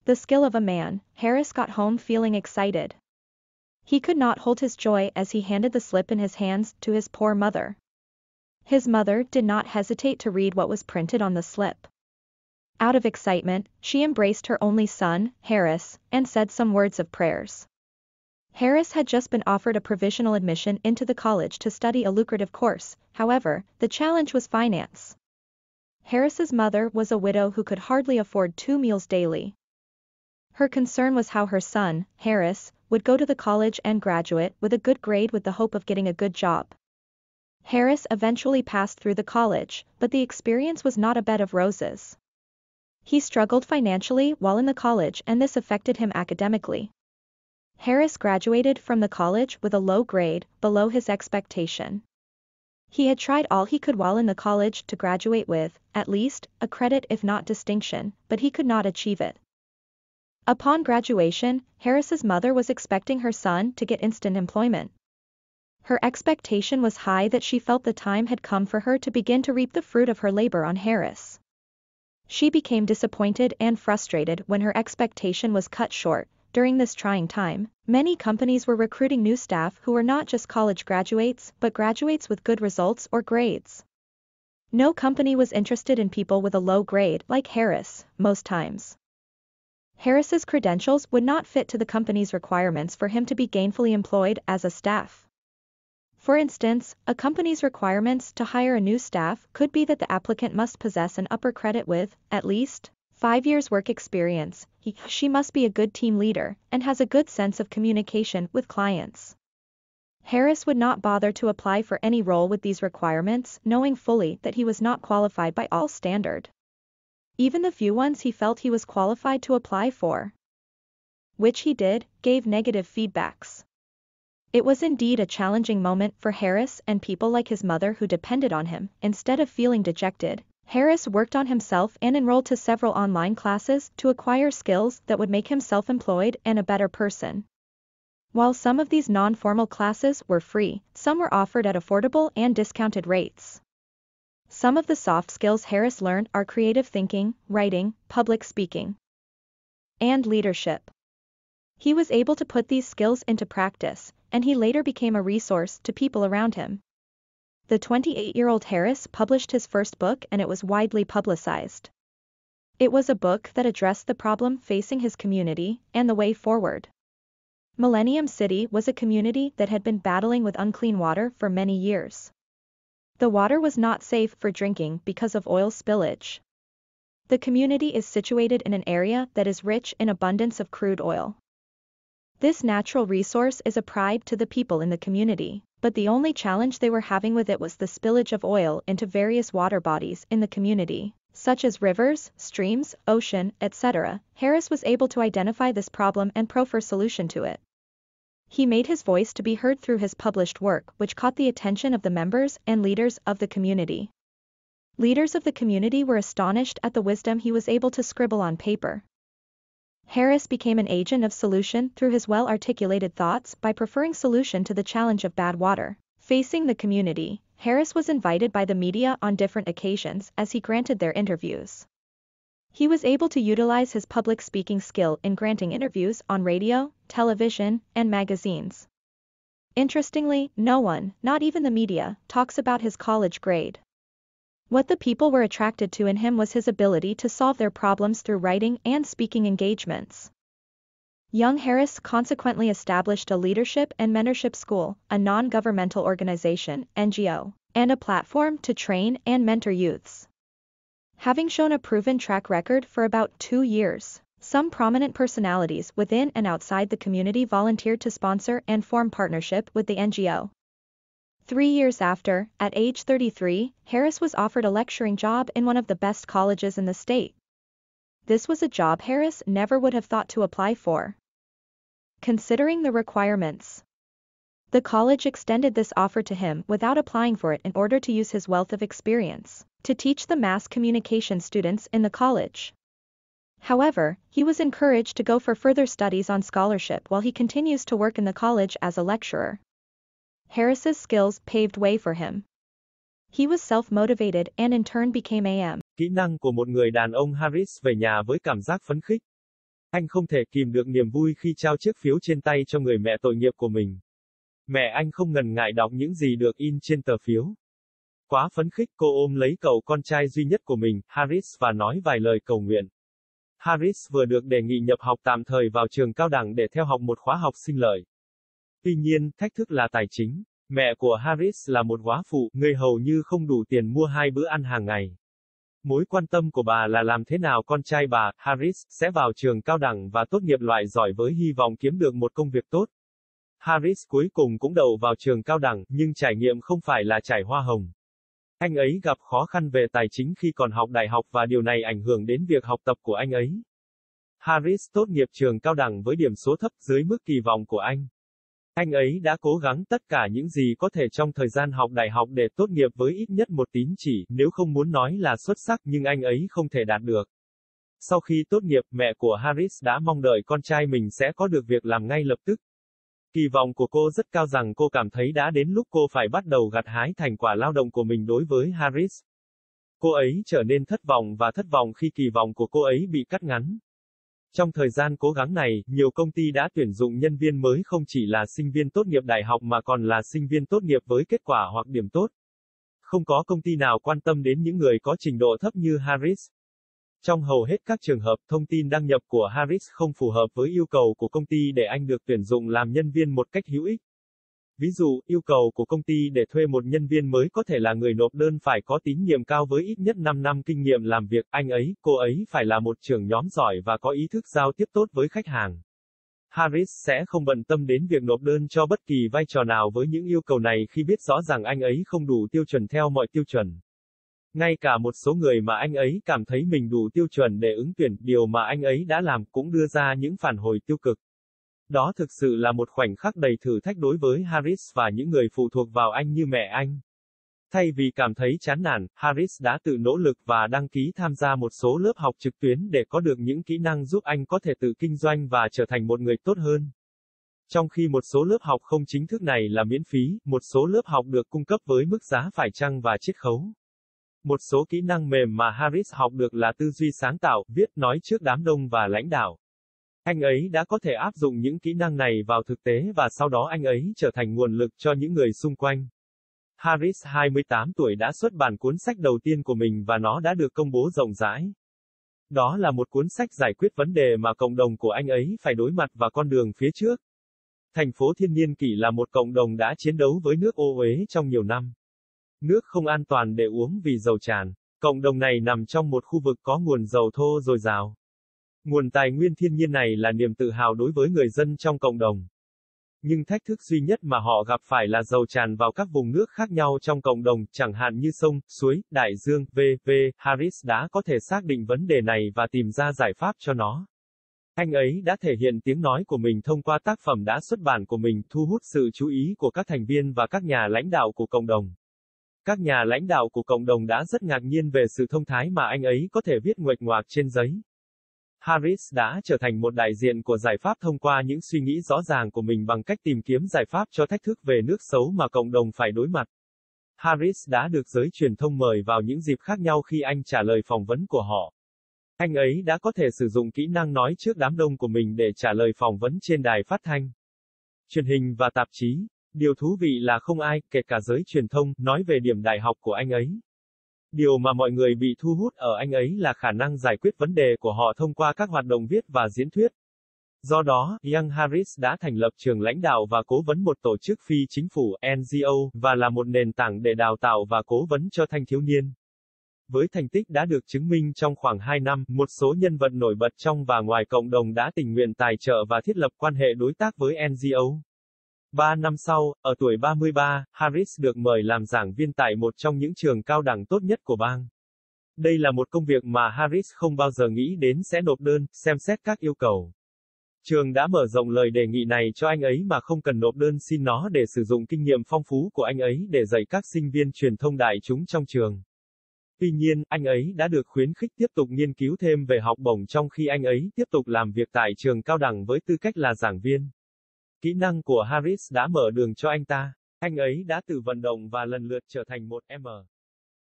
The skill of a man, Harris got home feeling excited. He could not hold his joy as he handed the slip in his hands to his poor mother. His mother did not hesitate to read what was printed on the slip. Out of excitement, she embraced her only son, Harris, and said some words of prayers. Harris had just been offered a provisional admission into the college to study a lucrative course, however, the challenge was finance. Harris's mother was a widow who could hardly afford 2 meals daily. Her concern was how her son, Harris, would go to the college and graduate with a good grade with the hope of getting a good job. Harris eventually passed through the college, but the experience was not a bed of roses. He struggled financially while in the college and this affected him academically. Harris graduated from the college with a low grade, below his expectation. He had tried all he could while in the college to graduate with, at least, a credit if not distinction, but he could not achieve it. Upon graduation, Harris's mother was expecting her son to get instant employment. Her expectation was high that she felt the time had come for her to begin to reap the fruit of her labor on Harris. She became disappointed and frustrated when her expectation was cut short. During this trying time, many companies were recruiting new staff who were not just college graduates, but graduates with good results or grades. No company was interested in people with a low grade like Harris, most times. Harris's credentials would not fit to the company's requirements for him to be gainfully employed as a staff. For instance, a company's requirements to hire a new staff could be that the applicant must possess an upper credit with, at least, 5 years work experience, she must be a good team leader, and has a good sense of communication with clients. Harris would not bother to apply for any role with these requirements, knowing fully that he was not qualified by all standard. Even the few ones he felt he was qualified to apply for, which he did, gave negative feedbacks. It was indeed a challenging moment for Harris and people like his mother who depended on him. Instead of feeling dejected, Harris worked on himself and enrolled to several online classes to acquire skills that would make him self-employed and a better person. While some of these non-formal classes were free, some were offered at affordable and discounted rates. Some of the soft skills Harris learned are creative thinking, writing, public speaking, and leadership. He was able to put these skills into practice, and he later became a resource to people around him. The 28-year-old Harris published his first book and it was widely publicized. It was a book that addressed the problem facing his community and the way forward. Millennium City was a community that had been battling with unclean water for many years. The water was not safe for drinking because of oil spillage. The community is situated in an area that is rich in abundance of crude oil. This natural resource is a pride to the people in the community, but the only challenge they were having with it was the spillage of oil into various water bodies in the community, such as rivers, streams, ocean, etc. Harris was able to identify this problem and proffer a solution to it. He made his voice to be heard through his published work, which caught the attention of the members and leaders of the community. Leaders of the community were astonished at the wisdom he was able to scribble on paper. Harris became an agent of solution through his well-articulated thoughts by preferring solution to the challenge of bad water facing the community. Harris was invited by the media on different occasions as he granted their interviews. He was able to utilize his public speaking skill in granting interviews on radio, television, and magazines. Interestingly, no one, not even the media, talks about his college grade. What the people were attracted to in him was his ability to solve their problems through writing and speaking engagements. Young Harris consequently established a leadership and mentorship school, a non-governmental organization, NGO, and a platform to train and mentor youths. Having shown a proven track record for about 2 years, some prominent personalities within and outside the community volunteered to sponsor and form partnership with the NGO. 3 years after, at age 33, Harris was offered a lecturing job in one of the best colleges in the state. This was a job Harris never would have thought to apply for. Considering the requirements, the college extended this offer to him without applying for it in order to use his wealth of experience to teach the mass communication students in the college. However, he was encouraged to go for further studies on scholarship while he continues to work in the college as a lecturer. Harris's skills paved way for him. He was self-motivated and in turn became a.m. Kỹ năng của một người đàn ông Harris về nhà với cảm giác phấn khích. Anh không thể kìm được niềm vui khi trao chiếc phiếu trên tay cho người mẹ tội nghiệp của mình. Mẹ anh không ngần ngại đọc những gì được in trên tờ phiếu. Quá phấn khích, cô ôm lấy cậu con trai duy nhất của mình, Harris, và nói vài lời cầu nguyện. Harris vừa được đề nghị nhập học tạm thời vào trường cao đẳng để theo học một khóa học sinh lợi. Tuy nhiên, thách thức là tài chính. Mẹ của Harris là một góa phụ, người hầu như không đủ tiền mua 2 bữa ăn hàng ngày. Mối quan tâm của bà là làm thế nào con trai bà, Harris, sẽ vào trường cao đẳng và tốt nghiệp loại giỏi với hy vọng kiếm được một công việc tốt. Harris cuối cùng cũng đậu vào trường cao đẳng, nhưng trải nghiệm không phải là trải hoa hồng. Anh ấy gặp khó khăn về tài chính khi còn học đại học và điều này ảnh hưởng đến việc học tập của anh ấy. Harris tốt nghiệp trường cao đẳng với điểm số thấp dưới mức kỳ vọng của anh. Anh ấy đã cố gắng tất cả những gì có thể trong thời gian học đại học để tốt nghiệp với ít nhất một tín chỉ, nếu không muốn nói là xuất sắc, nhưng anh ấy không thể đạt được. Sau khi tốt nghiệp, mẹ của Harris đã mong đợi con trai mình sẽ có được việc làm ngay lập tức. Kỳ vọng của cô rất cao rằng cô cảm thấy đã đến lúc cô phải bắt đầu gặt hái thành quả lao động của mình đối với Harris. Cô ấy trở nên thất vọng khi kỳ vọng của cô ấy bị cắt ngắn. Trong thời gian cố gắng này, nhiều công ty đã tuyển dụng nhân viên mới không chỉ là sinh viên tốt nghiệp đại học mà còn là sinh viên tốt nghiệp với kết quả hoặc điểm tốt. Không có công ty nào quan tâm đến những người có trình độ thấp như Harris. Trong hầu hết các trường hợp, thông tin đăng nhập của Harris không phù hợp với yêu cầu của công ty để anh được tuyển dụng làm nhân viên một cách hữu ích. Ví dụ, yêu cầu của công ty để thuê một nhân viên mới có thể là người nộp đơn phải có tín nhiệm cao với ít nhất 5 năm kinh nghiệm làm việc, anh ấy, cô ấy phải là một trưởng nhóm giỏi và có ý thức giao tiếp tốt với khách hàng. Harris sẽ không bận tâm đến việc nộp đơn cho bất kỳ vai trò nào với những yêu cầu này khi biết rõ rằng anh ấy không đủ tiêu chuẩn theo mọi tiêu chuẩn. Ngay cả một số người mà anh ấy cảm thấy mình đủ tiêu chuẩn để ứng tuyển, điều mà anh ấy đã làm cũng đưa ra những phản hồi tiêu cực. Đó thực sự là một khoảnh khắc đầy thử thách đối với Harris và những người phụ thuộc vào anh như mẹ anh. Thay vì cảm thấy chán nản, Harris đã tự nỗ lực và đăng ký tham gia một số lớp học trực tuyến để có được những kỹ năng giúp anh có thể tự kinh doanh và trở thành một người tốt hơn. Trong khi một số lớp học không chính thức này là miễn phí, một số lớp học được cung cấp với mức giá phải chăng và chiết khấu. Một số kỹ năng mềm mà Harris học được là tư duy sáng tạo, viết, nói trước đám đông và lãnh đạo. Anh ấy đã có thể áp dụng những kỹ năng này vào thực tế và sau đó anh ấy trở thành nguồn lực cho những người xung quanh. Harris, 28 tuổi đã xuất bản cuốn sách đầu tiên của mình và nó đã được công bố rộng rãi. Đó là một cuốn sách giải quyết vấn đề mà cộng đồng của anh ấy phải đối mặt và con đường phía trước. Thành phố Thiên Niên Kỷ là một cộng đồng đã chiến đấu với nước ô uế trong nhiều năm. Nước không an toàn để uống vì dầu tràn. Cộng đồng này nằm trong một khu vực có nguồn dầu thô dồi dào. Nguồn tài nguyên thiên nhiên này là niềm tự hào đối với người dân trong cộng đồng. Nhưng thách thức duy nhất mà họ gặp phải là dầu tràn vào các vùng nước khác nhau trong cộng đồng, chẳng hạn như sông, suối, đại dương, v.v. Harris đã có thể xác định vấn đề này và tìm ra giải pháp cho nó. Anh ấy đã thể hiện tiếng nói của mình thông qua tác phẩm đã xuất bản của mình, thu hút sự chú ý của các thành viên và các nhà lãnh đạo của cộng đồng. Các nhà lãnh đạo của cộng đồng đã rất ngạc nhiên về sự thông thái mà anh ấy có thể viết nguệch ngoạc trên giấy. Harris đã trở thành một đại diện của giải pháp thông qua những suy nghĩ rõ ràng của mình bằng cách tìm kiếm giải pháp cho thách thức về nước xấu mà cộng đồng phải đối mặt. Harris đã được giới truyền thông mời vào những dịp khác nhau khi anh trả lời phỏng vấn của họ. Anh ấy đã có thể sử dụng kỹ năng nói trước đám đông của mình để trả lời phỏng vấn trên đài phát thanh, truyền hình và tạp chí. Điều thú vị là không ai, kể cả giới truyền thông, nói về điểm đại học của anh ấy. Điều mà mọi người bị thu hút ở anh ấy là khả năng giải quyết vấn đề của họ thông qua các hoạt động viết và diễn thuyết. Do đó, Young Harris đã thành lập trường lãnh đạo và cố vấn một tổ chức phi chính phủ, NGO, và là một nền tảng để đào tạo và cố vấn cho thanh thiếu niên. Với thành tích đã được chứng minh trong khoảng 2 năm, một số nhân vật nổi bật trong và ngoài cộng đồng đã tình nguyện tài trợ và thiết lập quan hệ đối tác với NGO. 3 năm sau, ở tuổi 33, Harris được mời làm giảng viên tại một trong những trường cao đẳng tốt nhất của bang. Đây là một công việc mà Harris không bao giờ nghĩ đến sẽ nộp đơn, xem xét các yêu cầu. Trường đã mở rộng lời đề nghị này cho anh ấy mà không cần nộp đơn xin nó để sử dụng kinh nghiệm phong phú của anh ấy để dạy các sinh viên truyền thông đại chúng trong trường. Tuy nhiên, anh ấy đã được khuyến khích tiếp tục nghiên cứu thêm về học bổng trong khi anh ấy tiếp tục làm việc tại trường cao đẳng với tư cách là giảng viên. Kỹ năng của Harris đã mở đường cho anh ta. Anh ấy đã tự vận động và lần lượt trở thành một M.